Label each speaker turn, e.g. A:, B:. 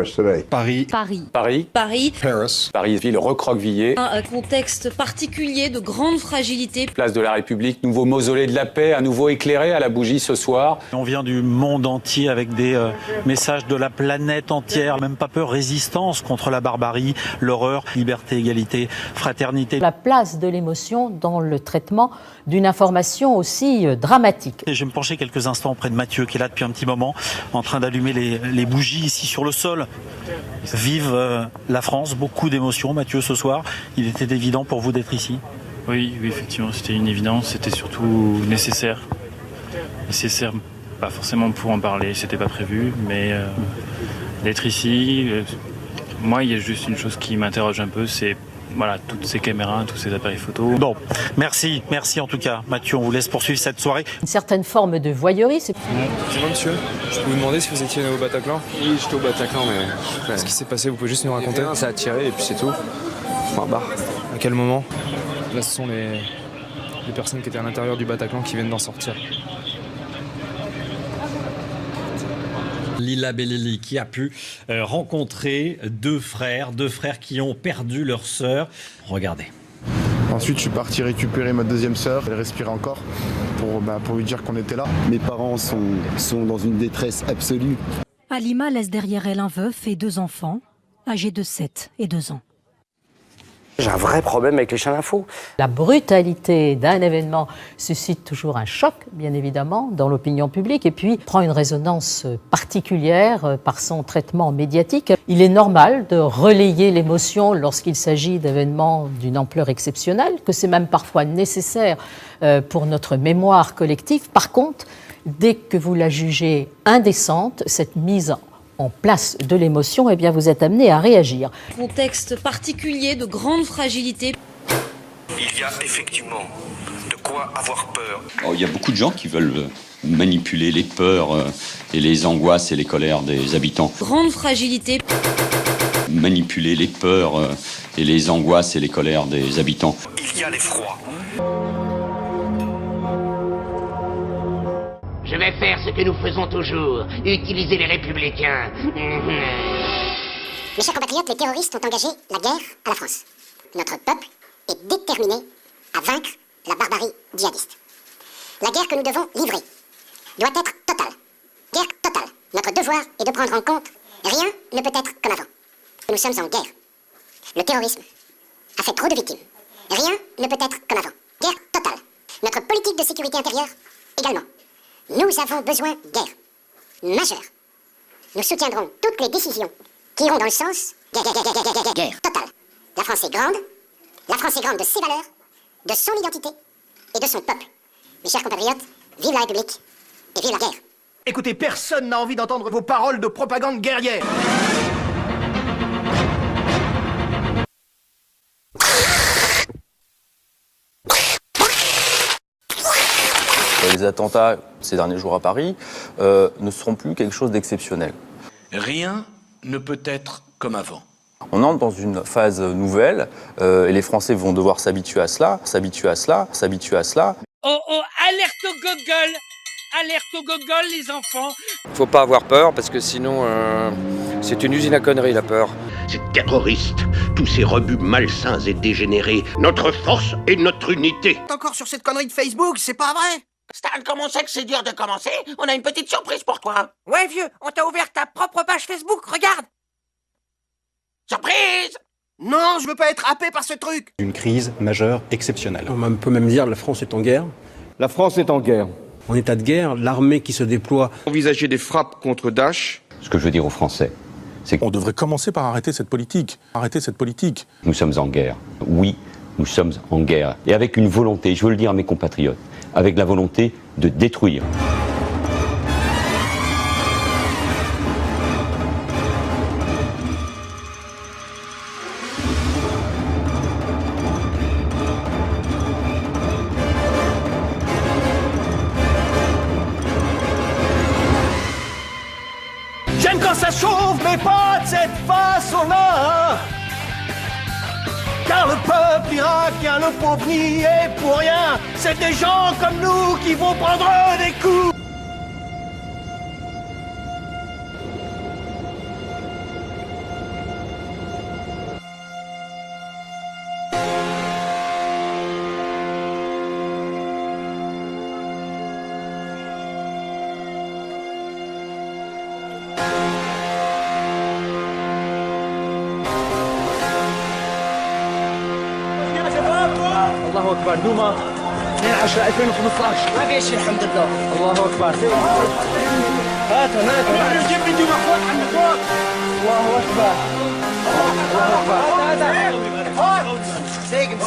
A: Paris today.
B: Paris.
C: Paris.
D: Paris.
C: Paris.
B: Paris.
D: Paris, ville recroquevillée.
C: Un contexte particulier de grande fragilité.
D: Place de la République, nouveau mausolée de la paix, à nouveau éclairé à la bougie ce soir.
E: On vient du monde entier avec des messages de la planète entière. Même pas peur, résistance contre la barbarie, l'horreur, liberté, égalité, fraternité.
F: La place de l'émotion dans le traitement d'une information aussi dramatique.
E: Et je vais me pencher quelques instants auprès de Mathieu qui est là depuis un petit moment, en train d'allumer les bougies ici sur le sol. Vive la France, beaucoup d'émotions Mathieu ce soir. Il était évident pour vous d'être ici.
G: Oui, effectivement, c'était une évidence, c'était surtout nécessaire. Nécessaire, pas forcément pour en parler, c'était pas prévu, mais d'être ici, moi il y a juste une chose qui m'interroge un peu, c'est voilà, toutes ces caméras, tous ces appareils photo.
E: Bon, merci en tout cas. Mathieu, on vous laisse poursuivre cette soirée.
F: Une certaine forme de voyeurisme.
H: Dis-moi monsieur, je peux vous demander si vous étiez au Bataclan?
I: Oui, j'étais au Bataclan, mais...
H: Qu'est-ce qui s'est passé? Vous pouvez juste nous raconter?
I: Rien, ça a tiré et puis c'est tout. Point barre.
H: À quel moment? Là, ce sont les personnes qui étaient à l'intérieur du Bataclan qui viennent d'en sortir.
J: Lila Bellili qui a pu rencontrer deux frères qui ont perdu leur sœur. Regardez.
K: Ensuite, je suis parti récupérer ma deuxième sœur. Elle respirait encore pour lui dire qu'on était là.
L: Mes parents sont dans une détresse absolue.
M: Halima laisse derrière elle un veuf et 2 enfants, âgés de 7 et 2 ans.
N: J'ai un vrai problème avec les chaînes d'info.
F: La brutalité d'un événement suscite toujours un choc, bien évidemment, dans l'opinion publique et puis prend une résonance particulière par son traitement médiatique. Il est normal de relayer l'émotion lorsqu'il s'agit d'événements d'une ampleur exceptionnelle, que c'est même parfois nécessaire pour notre mémoire collective. Par contre, dès que vous la jugez indécente, cette mise en place de l'émotion, eh bien vous êtes amené à réagir.
C: Contexte particulier de grande fragilité.
O: Il y a effectivement de quoi avoir peur.
P: Il y a beaucoup de gens qui veulent manipuler les peurs et les angoisses et les colères des habitants.
C: Grande fragilité.
P: Manipuler les peurs et les angoisses et les colères des habitants.
O: Il y a l'effroi.
Q: Je vais faire ce que nous faisons toujours, utiliser les républicains.
R: Mes chers compatriotes, les terroristes ont engagé la guerre à la France. Notre peuple est déterminé à vaincre la barbarie djihadiste. La guerre que nous devons livrer doit être totale. Guerre totale. Notre devoir est de prendre en compte rien ne peut être comme avant. Nous sommes en guerre. Le terrorisme a fait trop de victimes. Rien ne peut être comme avant. Guerre totale. Notre politique de sécurité intérieure également. Nous avons besoin guerre majeure. Nous soutiendrons toutes les décisions qui iront dans le sens guerre totale. La France est grande. La France est grande de ses valeurs, de son identité et de son peuple. Mes chers compatriotes, vive la République et vive la guerre.
S: Écoutez, personne n'a envie d'entendre vos paroles de propagande guerrière.
T: Les attentats ces derniers jours à Paris ne seront plus quelque chose d'exceptionnel.
O: Rien ne peut être comme avant.
T: On entre dans une phase nouvelle et les Français vont devoir s'habituer à cela.
G: Oh, alerte au gogol! Alerte au gogol, les enfants!
I: Faut pas avoir peur parce que sinon, c'est une usine à conneries la peur.
Q: Ces terroristes, tous ces rebuts malsains et dégénérés, notre force et notre unité.
S: Encore sur cette connerie de Facebook, c'est pas vrai?
Q: Stan, comme on sait que c'est dur de commencer, on a une petite surprise pour toi.
S: Ouais, vieux, on t'a ouvert ta propre page Facebook, regarde!
Q: Surprise!
S: Non, je veux pas être happé par ce truc!
B: Une crise majeure, exceptionnelle.
L: On peut même dire que la France est en guerre. La France est en guerre.
B: En état de guerre, l'armée qui se déploie.
I: Envisager des frappes contre Daesh.
P: Ce que je veux dire aux Français, c'est
B: On devrait commencer par arrêter cette politique.
P: nous sommes en guerre. Oui, nous sommes en guerre. Et avec une volonté, je veux le dire à mes compatriotes, avec la volonté de détruire.
S: J'aime quand ça chauffe, mais pas de cette façon-là. Car le peuple irakien, le pauvre n'y est pour rien. C'est des gens comme nous qui vont prendre des coups. الله اكبر دوما 2/10/2015 ما في شيء الحمد لله الله اكبر هات جيب لي دوما فوق عندك فوق الله اكبر الله اكبر هات سيقم